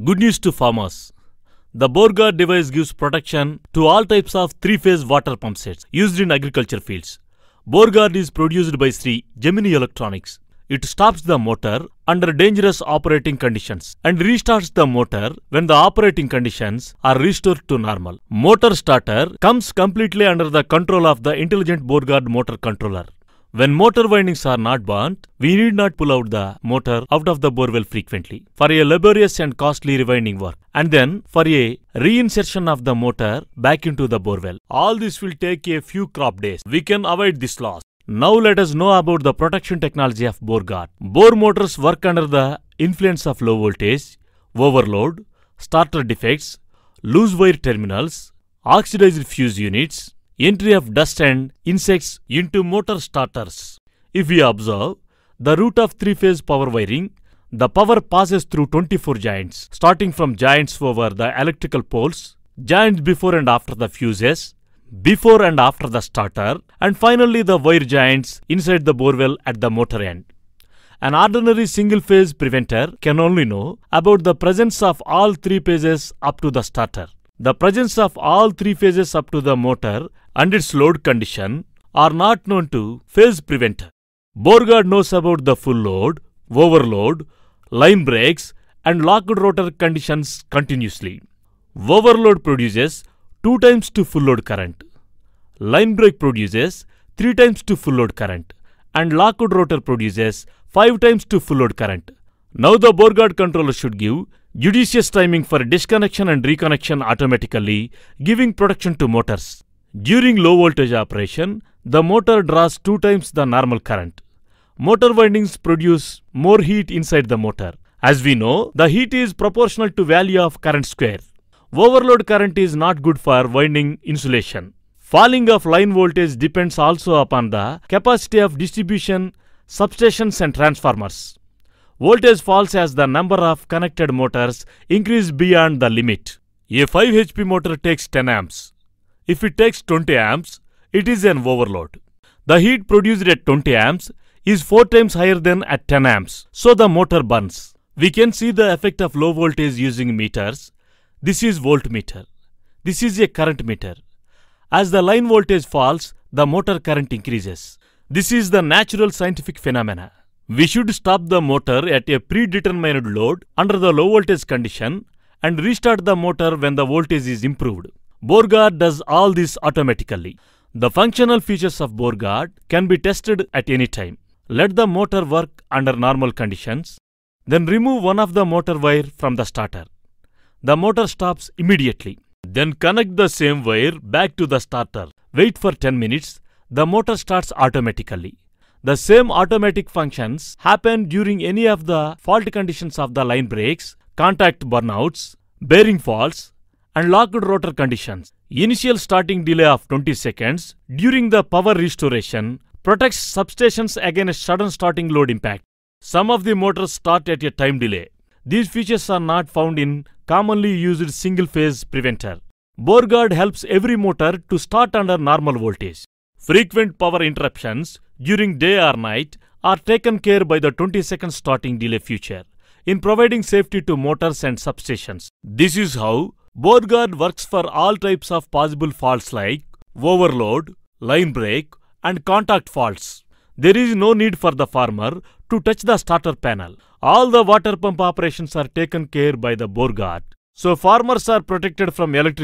Good news to farmers. The BoreGuard device gives protection to all types of three-phase water pump sets used in agriculture fields. BoreGuard is produced by Sri Gemini Electronics. It stops the motor under dangerous operating conditions and restarts the motor when the operating conditions are restored to normal. Motor starter comes completely under the control of the intelligent BoreGuard motor controller. When motor windings are not burnt, we need not pull out the motor out of the borewell frequently for a laborious and costly rewinding work, and then for a reinsertion of the motor back into the borewell. All this will take a few crop days. We can avoid this loss. Now let us know about the protection technology of BoreGuard. Bore motors work under the influence of low voltage, overload, starter defects, loose wire terminals, oxidized fuse units, entry of dust and insects into motor starters. If we observe the route of three-phase power wiring, the power passes through 24 joints, starting from joints over the electrical poles, joints before and after the fuses, before and after the starter, and finally the wire joints inside the borewell at the motor end. An ordinary single-phase preventer can only know about the presence of all three phases up to the starter. The presence of all three phases up to the motor and its load condition are not known to phase preventer. BoreGuard knows about the full load, overload, line breaks and locked rotor conditions continuously. Overload produces 2 times to full load current. Line break produces 3 times to full load current. And locked rotor produces 5 times to full load current. Now the BoreGuard controller should give judicious timing for disconnection and reconnection automatically, giving protection to motors. During low voltage operation, the motor draws 2 times the normal current. Motor windings produce more heat inside the motor. As we know, the heat is proportional to value of current square. Overload current is not good for winding insulation. Falling of line voltage depends also upon the capacity of distribution, substations and transformers. Voltage falls as the number of connected motors increase beyond the limit. A 5 HP motor takes 10 amps. If it takes 20 amps, it is an overload. The heat produced at 20 amps is 4 times higher than at 10 amps, so the motor burns. We can see the effect of low voltage using meters. This is voltmeter. This is a current meter. As the line voltage falls, the motor current increases. This is the natural scientific phenomena. We should stop the motor at a predetermined load under the low voltage condition and restart the motor when the voltage is improved. BoreGuard does all this automatically. The functional features of BoreGuard can be tested at any time. Let the motor work under normal conditions. Then remove one of the motor wire from the starter. The motor stops immediately. Then connect the same wire back to the starter. Wait for 10 minutes. The motor starts automatically. The same automatic functions happen during any of the fault conditions of the line breaks, contact burnouts, bearing faults, and locked rotor conditions. Initial starting delay of 20 seconds during the power restoration protects substations against sudden starting load impact. Some of the motors start at a time delay. These features are not found in commonly used single-phase preventer. BoreGuard helps every motor to start under normal voltage. Frequent power interruptions during day or night are taken care by the 20-second starting delay feature in providing safety to motors and substations. This is how BoreGuard works for all types of possible faults like overload, line break, and contact faults. There is no need for the farmer to touch the starter panel. All the water pump operations are taken care by the BoreGuard. So farmers are protected from electric